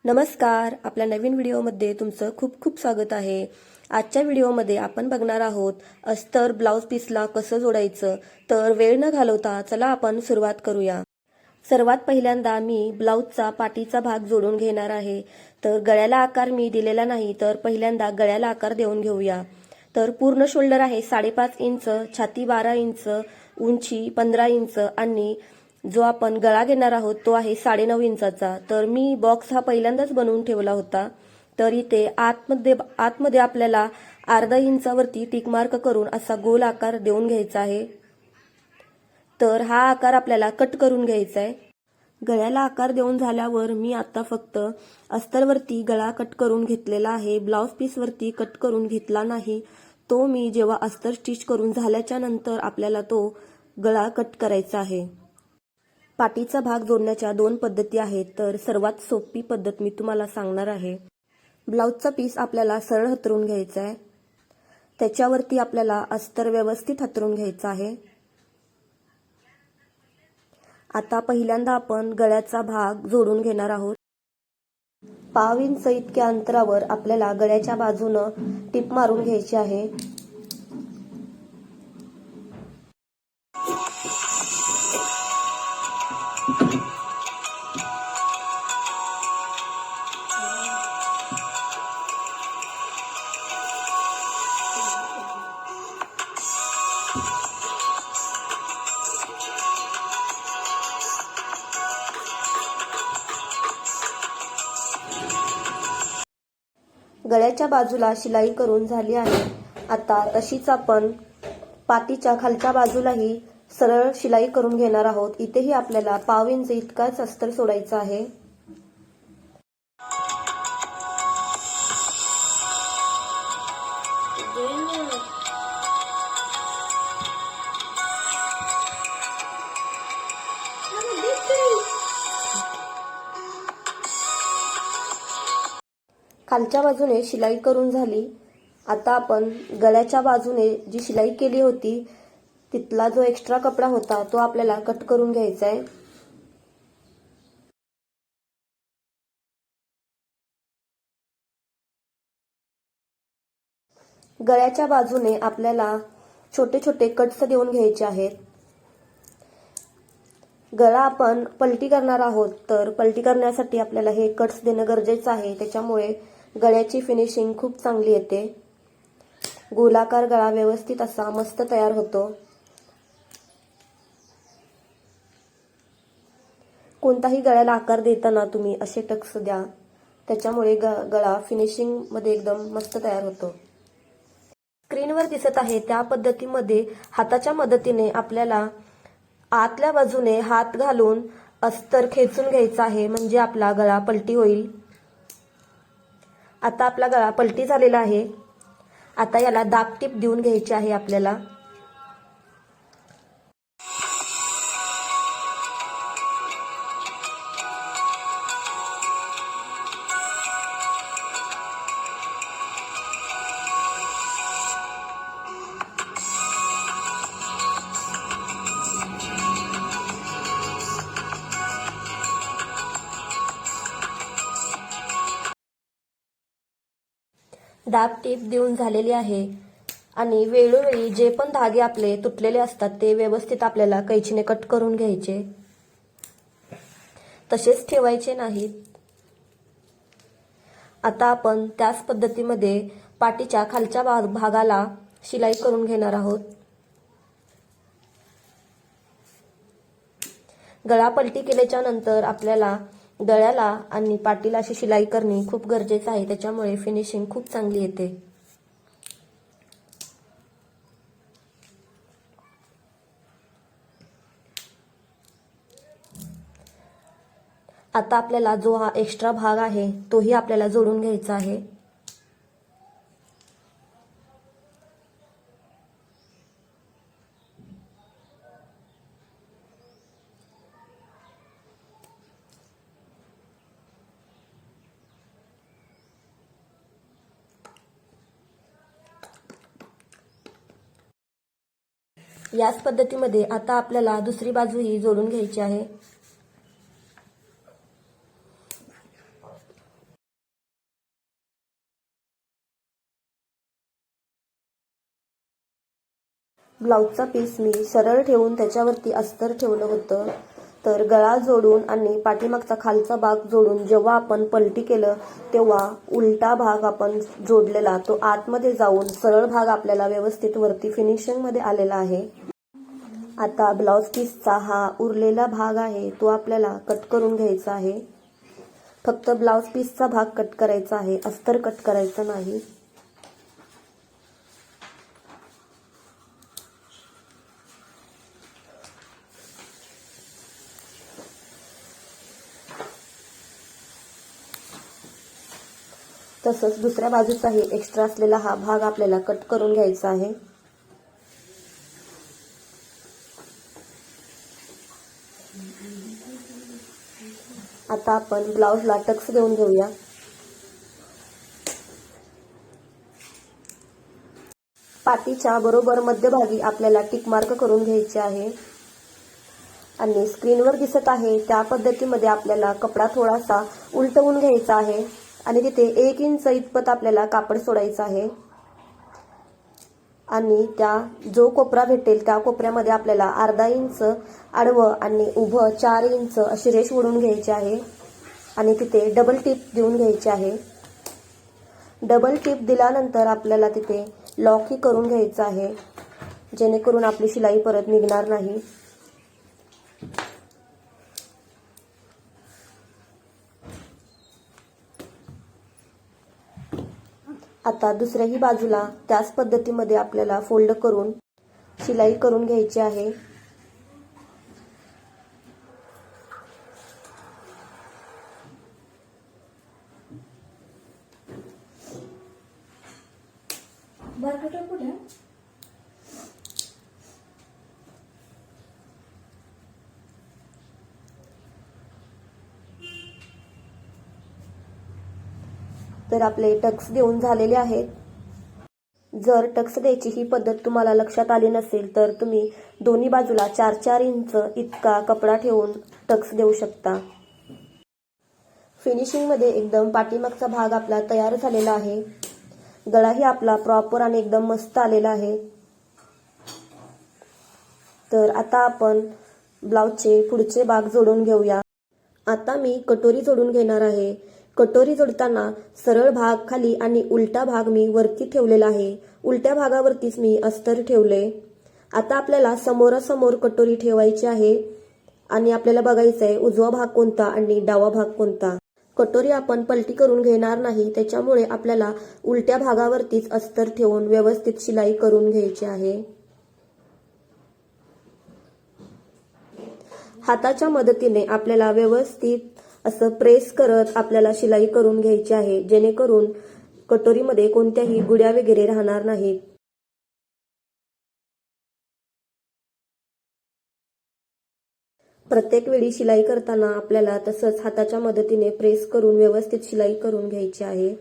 नमस्कार. आपल्या नवीन व्हिडिओमध्ये तुमचं खूप खूप स्वागत आहे. आजच्या व्हिडिओमध्ये आपण बघणार आहोत अस्तर ब्लाउज पीसला कसं जोडायचं. तर वेळ न घालवता चला आपण सुरुवात करूया. सर्वात पहिल्यांदा मी ब्लाउजचा पाठीचा भाग जोडून घेणार आहे. तर गळ्याला आकार मी दिलेला नाही, तर पहिल्यांदा गळ्याला आकार देऊन घेऊया. तर पूर्ण शोल्डर आहे 5.5 इंच, छाती 12 इंच, उंची 15 इंच आणि जो आपण गळा घेणार आहोत तो आहे 9.5 इंचाचा. तर मी बॉक्स हा पहिल्यांदाच बनवून ठेवला होता. तर इथे आतमध्ये आपल्याला अर्धा इंचावरती टिक मार्क करून असा गोल आकार देऊन घ्यायचा आहे. तर हा आकार आपल्याला कट करून घ्यायचा आहे. गळ्याला आकार देऊन झाल्यावर मी आता फक्त अस्तरवरती गळा कट करून घेतलेला आहे. ब्लाउज पीसवरती कट करून घेतला नाही. तो मी जेव्हा अस्तर स्टिच करून झाल्याच्या नंतर आपल्याला तो गळा कट करायचा आहे. पाठीचा भाग जोडण्याच्या 2 पद्धती आहेत. तर सर्वात सोपी पद्धत मी तुम्हाला सांगणार आहे. ब्लाउजचा पीस आपल्याला सरळ हतरून घ्यायचा आहे. त्याच्यावरती आपल्याला अस्तर व्यवस्थित हतरून घ्यायचा आहे. आता पहिल्यांदा आपण गळ्याचा भाग जोडून घेणार आहोत. 1/2 इंच इतक्या अंतरावर आपल्याला गळ्याच्या बाजूनं टिप मारून घ्यायची आहे. गळ्याच्या बाजूला शिलाई करून झाली आहे. आता तशीच आपण पाठीच्या खालच्या बाजूलाही सरळ शिलाई करून घेणार आहोत. इथेही आपल्याला 1/2 इंच इतकाच अस्तर सोडायचा आहे. खालच्या बाजूने शिलाई करून झाली. आता आपण गळ्याच्या बाजूने जी शिलाई केली होती तिथला जो एक्स्ट्रा कपडा होता तो आपल्याला कट करून घ्यायचा आहे. गळ्याच्या बाजूने आपल्याला छोटे छोटे कट्स देऊन घ्यायचे आहेत. गळा आपण पलटी करणार आहोत, तर पलटी करण्यासाठी आपल्याला हे कट्स देणं गरजेचं आहे. त्याच्यामुळे गळ्याची फिनिशिंग खूप चांगली येते. गोलाकार गळा व्यवस्थित असा मस्त तयार होतो. कोणताही गळ्याला आकार देताना तुम्ही असे टक्स द्या. त्याच्यामुळे गळा फिनिशिंग मध्ये एकदम मस्त तयार होतो. स्क्रीनवर दिसत आहे त्या पद्धतीमध्ये हाताच्या मदतीने आपल्याला आतल्या बाजूने हात घालून अस्तर खेचून घ्यायचा आहे, म्हणजे आपला गळा पलटी होईल. आता आपला गळा पलटी झालेला आहे. आता याला दाब टीप देऊन घ्यायची आहे आपल्याला. दाब टीप देऊन झालेली आहे. आणि वेळोवेळी जे पण धागे आपले तुटलेले असतात ते व्यवस्थित आपल्याला कैचीने कट करून घ्यायचे, तसेच ठेवायचे नाहीत. आता आपण त्याच पद्धतीमध्ये पाठीच्या खालच्या भागाला शिलाई करून घेणार आहोत. गळा पलटी केल्याच्या नंतर आपल्याला गळ्याला आणि पाठीला अशी शिलाई करणे खूप गरजेचं आहे. त्याच्यामुळे फिनिशिंग खूप चांगली येते. आता आपल्याला जो हा एक्स्ट्रा भाग आहे तोही आपल्याला जोडून घ्यायचा आहे. याच पद्धतीमध्ये आता आपल्याला दुसरी बाजूही जोडून घ्यायची आहे. ब्लाऊजचा पीस मी सरळ ठेवून त्याच्यावरती अस्तर ठेवलं होतं. तर गळा जोडून आणि पाठीमागचा खालचा भाग जोडून जेव्हा आपण पलटी केलं तेव्हा उलटा भाग आपण जोडलेला तो आतमध्ये जाऊन सरळ भाग आपल्याला व्यवस्थित वरती फिनिशिंगमध्ये आलेला आहे. आता ब्लाऊज पीसचा हा उरलेला भाग आहे तो आपल्याला कट करून घ्यायचा आहे. फक्त ब्लाऊज पीसचा भाग कट करायचा आहे, अस्तर कट करायचं नाही. तसंच दुसऱ्या बाजूचाही एक्स्ट्रा असलेला हा भाग आपल्याला कट करून घ्यायचा आहे. आता आपण ब्लाऊजला टक्स देऊन घेऊया. पाठीच्या बरोबर मध्यभागी आपल्याला टिक मार्क करून घ्यायचे आहे आणि स्क्रीनवर दिसत आहे त्या पद्धतीमध्ये आपल्याला कपडा थोडासा उलटवून घ्यायचा आहे आणि तिथे 1 इंच इतपत आपल्याला कापड सोडायचं आहे आणि त्या जो कोपरा भेटेल त्या कोपऱ्यामध्ये आपल्याला अर्धा इंच आडवं आणि उभं 4 इंच अशी रेष ओढून घ्यायची आहे आणि तिथे डबल टिप देऊन घ्यायची आहे. डबल टिप दिल्यानंतर आपल्याला तिथे लॉकही करून घ्यायचं आहे जेणेकरून आपली शिलाई परत निघणार नाही. आता दुसऱ्याही बाजूला त्याच पद्धतीमध्ये आपल्याला फोल्ड करून शिलाई करून घ्यायची आहे. तर आपले टक्स देऊन झालेले आहेत. जर टक्स द्यायची ही पद्धत तुम्हाला लक्षात आली नसेल तर तुम्ही दोन्ही बाजूला 4-4 इंच इतका कपडा ठेवून टक्स देऊ शकता. फिनिशिंगमध्ये एकदम पाठीमागचा भाग आपला तयार झालेला आहे. गळाही आपला प्रॉपर आणि एकदम मस्त आलेला आहे. तर आता आपण ब्लाऊजचे पुढचे भाग जोडून घेऊया. आता मी कटोरी जोडून घेणार आहे. कटोरी जोडताना सरळ भाग खाली आणि उलटा भाग मी वरती ठेवलेला आहे. उलट्या भागावरतीच मी अस्तर ठेवले. आता आपल्याला समोरासमोर कटोरी ठेवायची आहे आणि आपल्याला बघायचं आहे उजवा भाग कोणता आणि डावा भाग कोणता. कटोरी आपण पलटी करून घेणार नाही त्याच्यामुळे आपल्याला उलट्या भागावरतीच अस्तर ठेवून व्यवस्थित शिलाई करून घ्यायची आहे. हाताच्या मदतीने आपल्याला व्यवस्थित असं प्रेस करत आपल्याला शिलाई करून घ्यायची आहे जेणेकरून कटोरीमध्ये कोणत्याही गुड्या वगैरे राहणार नाहीत. प्रत्येक वेळी शिलाई करताना आपल्याला तसंच हाताच्या मदतीने प्रेस करून व्यवस्थित शिलाई करून घ्यायची आहे.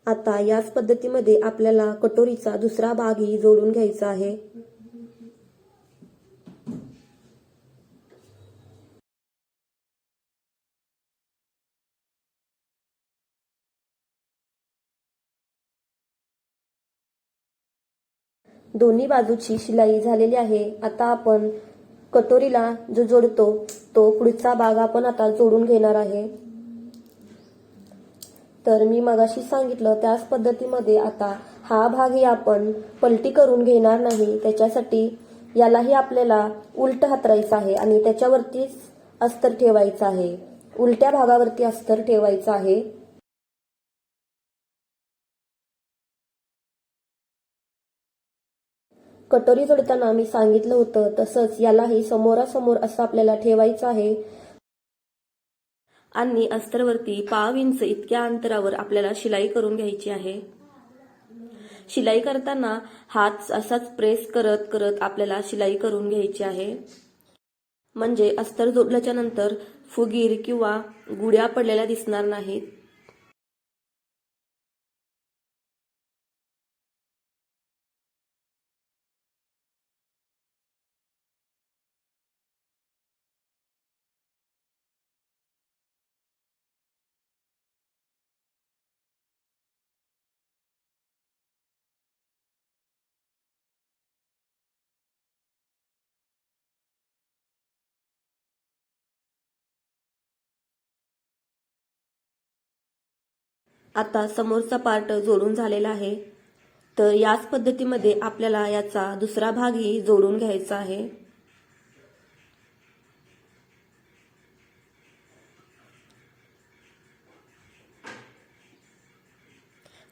आता याच पद्धतीमध्ये आपल्याला कटोरीचा दुसरा भागही जोडून घ्यायचा आहे. दोन्ही बाजूची शिलाई झालेली आहे. आता आपण कटोरीला जो जोडतो तो पुढचा भाग आपण आता जोडून घेणार आहे. तर मी मगाशी सांगितलं त्याच पद्धतीमध्ये आता हा भागही आपण पलटी करून घेणार नाही. त्याच्यासाठी यालाही आपल्याला उलट हातरायचं आहे आणि त्याच्यावरतीच अस्तर ठेवायचं आहे. उलट्या भागावरती अस्तर ठेवायचं आहे. कटोरी जोडताना मी सांगितलं होतं तसंच यालाही समोरासमोर असं आपल्याला ठेवायचं आहे आणि अस्तरवरती पाव इंच इतक्या अंतरावर आपल्याला शिलाई करून घ्यायची आहे. शिलाई करताना हात असाच प्रेस करत करत आपल्याला शिलाई करून घ्यायची आहे म्हणजे अस्तर जोडल्याच्या नंतर फुगीर किंवा गुड्या पडलेल्या दिसणार नाहीत. आता समोरचा पार्ट जोडून झालेला आहे. तर याच पद्धतीमध्ये आपल्याला याचा दुसरा भागही जोडून घ्यायचा आहे.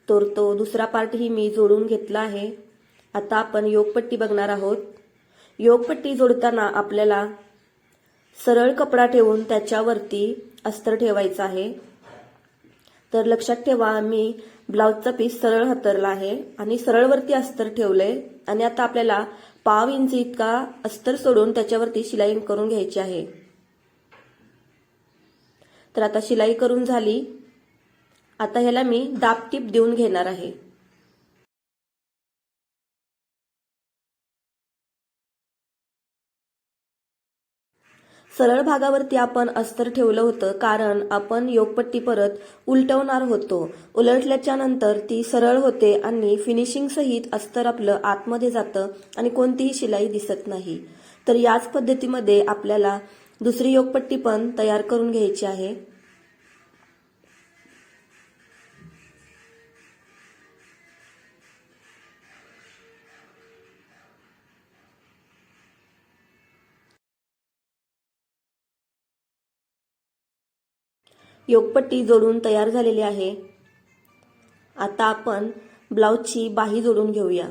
तर तो दुसरा पार्टही मी जोडून घेतला आहे. आता आपण योगपट्टी बघणार आहोत. योगपट्टी जोडताना आपल्याला सरळ कपडा ठेवून त्याच्यावरती अस्तर ठेवायचा आहे. तर लक्षात ठेवा, मी ब्लाउजचा पीस सरळ हातरला आहे आणि सरळवरती अस्तर ठेवलंय आणि आता आपल्याला पाव इंच इतका अस्तर सोडून त्याच्यावरती शिलाई करून घ्यायची आहे. तर आता शिलाई करून झाली. आता ह्याला मी दाबटीप देऊन घेणार आहे. सरळ भागावरती आपण अस्तर ठेवलं होतं कारण आपण योगपट्टी परत उलटवणार होतो. उलटल्याच्या नंतर ती सरळ होते आणि फिनिशिंग सहित अस्तर आपलं आतमध्ये जातं आणि कोणतीही शिलाई दिसत नाही. तर याच पद्धतीमध्ये आपल्याला दुसरी योगपट्टी पण तयार करून घ्यायची आहे. योगपट्टी जोडून तयार झालेली आहे. आता आपण ब्लाउजची बाही जोडून घेऊया.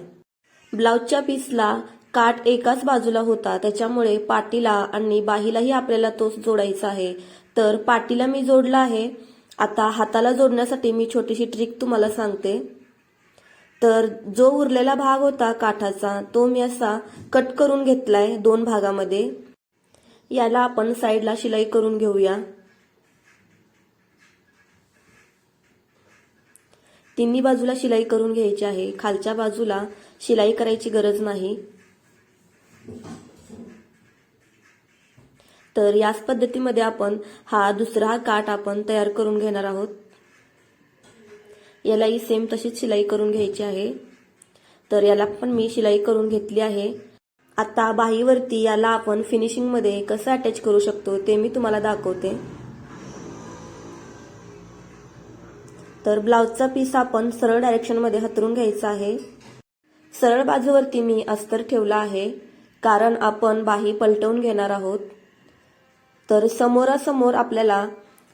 ब्लाउजच्या पीसला काठ एकाच बाजूला होता, त्याच्यामुळे पाटीला आणि बाहीलाही आपल्याला तोच जोडायचा आहे. तर पाटीला मी जोडला आहे. आता हाताला जोडण्यासाठी मी छोटीशी ट्रिक तुम्हाला सांगते. तर जो उरलेला भाग होता काठाचा तो मी असा कट करून घेतलाय 2 भागामध्ये. याला आपण साईडला शिलाई करून घेऊया. तिन्ही बाजूला शिलाई करून घ्यायची आहे. खालच्या बाजूला शिलाई करायची गरज नाही. तर याच पद्धतीमध्ये आपण हा दुसरा काठ आपण तयार करून घेणार आहोत. यालाही सेम तशीच शिलाई करून घ्यायची आहे. तर याला पण मी शिलाई करून घेतली आहे. आता बाहीवरती याला आपण फिनिशिंग मध्ये कसं अटॅच करू शकतो ते मी तुम्हाला दाखवते. तर ब्लाउजचा पीस आपण सरळ डायरेक्शन मध्ये हातरून घ्यायचा आहे. सरळ बाजूवरती मी अस्तर ठेवला आहे कारण आपण बाही पलटवून घेणार आहोत. तर समोरासमोर आपल्याला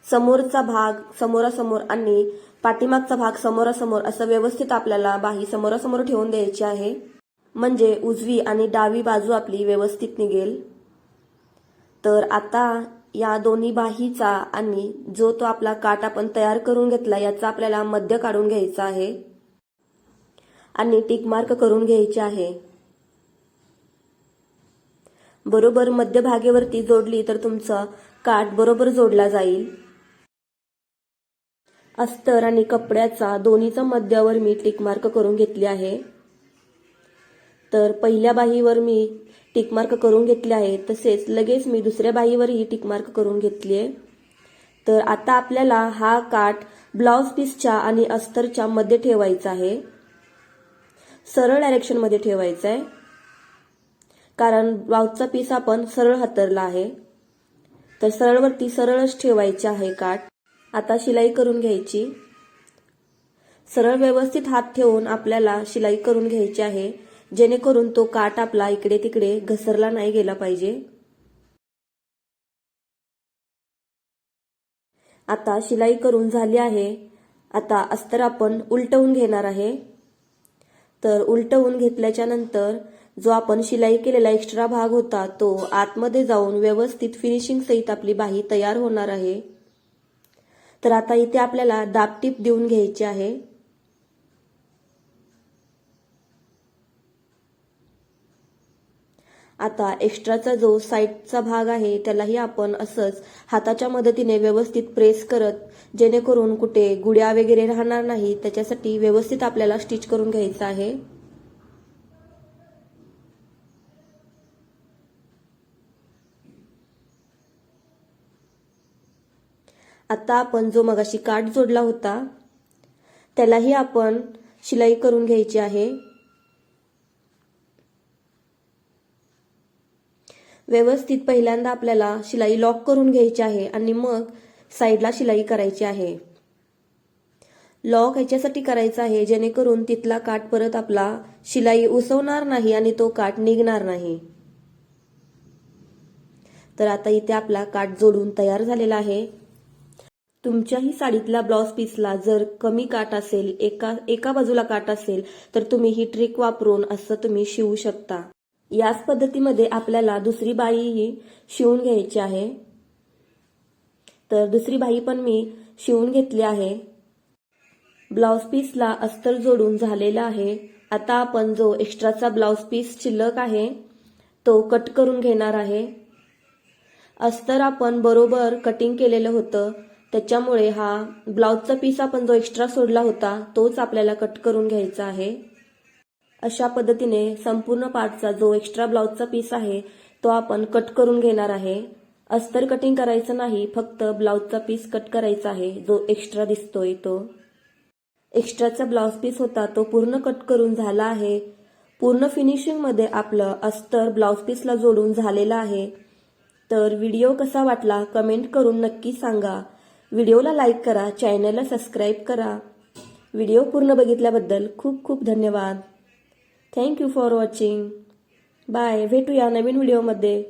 समोरचा भाग समोरासमोर आणि पाठीमागचा भाग समोरासमोर असं व्यवस्थित आपल्याला बाही समोरासमोर ठेवून द्यायची आहे. म्हणजे उजवी आणि डावी बाजू आपली व्यवस्थित निघेल. तर आता या दोन्ही बाहीचा आणि जो तो आपला काठ आपण तयार करून घेतला याचा आपल्याला मध्य काढून घ्यायचा आहे आणि टिक मार्क करून घ्यायचे आहे. बरोबर मध्यभागेवरती जोडली तर तुमचा काठ बरोबर जोडला जाईल. अस्तर आणि कपड्याचा दोन्हीचा मध्यावर मी टिक मार्क करून घेतली आहे. तर पहिल्या बाहीवर मी टिक मार्क करून घेतले आहे, तसेच लगेच मी दुसऱ्या बाहीवरही टिक मार्क करून घेतली आहे. तर आता आपल्याला हा काठ ब्लाउज पीसच्या आणि अस्तरच्या मध्ये ठेवायचा आहे. सरळ डायरेक्शन मध्ये ठेवायचा आहे कारण ब्लाउजचा पीस आपण सरळ हातरला आहे. तर सरळवरती सरळच ठेवायचे आहे काठ. आता शिलाई करून घ्यायची. सरळ व्यवस्थित हात ठेवून आपल्याला शिलाई करून घ्यायची आहे जेणेकरून तो काठ आपला इकडे तिकडे घसरला नाही गेला पाहिजे. आता शिलाई करून झाली आहे. आता अस्तर आपण उलटवून घेणार आहे. तर उलटवून घेतल्याच्या नंतर जो आपण शिलाई केलेला एक्स्ट्रा भाग होता तो आतमध्ये जाऊन व्यवस्थित फिनिशिंग सहित आपली बाही तयार होणार आहे. तर आता इथे आपल्याला दाबटीप देऊन घ्यायची आहे. आता एक्स्ट्राचा जो साईडचा भाग आहे त्यालाही आपण असंच हाताच्या मदतीने व्यवस्थित प्रेस करत जेणेकरून कुठे गुड्या वगैरे राहणार नाही त्याच्यासाठी व्यवस्थित आपल्याला स्टिच करून घ्यायचं आहे. आता आपण जो मगाशी काठ जोडला होता त्यालाही आपण शिलाई करून घ्यायची आहे. व्यवस्थित पहिल्यांदा आपल्याला शिलाई लॉक करून घ्यायची आहे आणि मग साईडला शिलाई करायची आहे. लॉक ह्याच्यासाठी करायचा आहे जेणेकरून तिथला काठ परत आपला शिलाई उसवणार नाही आणि तो काठ निघणार नाही. तर आता इथे आपला काठ जोडून तयार झालेला आहे. तुमच्याही साडीतल्या ब्लाउज पीसला जर कमी काठ असेल, एका बाजूला काठ असेल, तर तुम्ही ही ट्रिक वापरून असं तुम्ही शिवू शकता. याच पद्धतीमध्ये आपल्याला दुसरी बाहीही शिवून घ्यायची आहे. तर दुसरी बाही पण मी शिवून घेतली आहे. ब्लाउज पीसला अस्तर जोडून झालेला आहे. आता आपण जो एक्स्ट्राचा ब्लाउज पीस शिल्लक आहे तो कट करून घेणार आहे. अस्तर आपण बरोबर कटिंग केलेलं होतं, त्याच्यामुळे हा ब्लाउजचा पीस आपण जो एक्स्ट्रा सोडला होता तोच आपल्याला कट करून घ्यायचा आहे. अशा पद्धतीने संपूर्ण पार्टचा जो एक्स्ट्रा ब्लाउजचा पीस आहे तो आपण कट करून घेणार आहे. अस्तर कटिंग करायचं नाही, फक्त ब्लाउजचा पीस कट करायचा आहे जो एक्स्ट्रा दिसतोय तो. एक्स्ट्राचा ब्लाउज पीस होता तो पूर्ण कट करून झाला आहे. पूर्ण फिनिशिंगमध्ये आपलं अस्तर ब्लाउज पीसला जोडून झालेलं आहे. तर व्हिडिओ कसा वाटला कमेंट करून नक्की सांगा. व्हिडिओला लाईक करा, चॅनलला सबस्क्राईब करा. व्हिडिओ पूर्ण बघितल्याबद्दल खूप खूप धन्यवाद. Thank you for watching. Bye. भेटूया नवीन व्हिडिओमध्ये.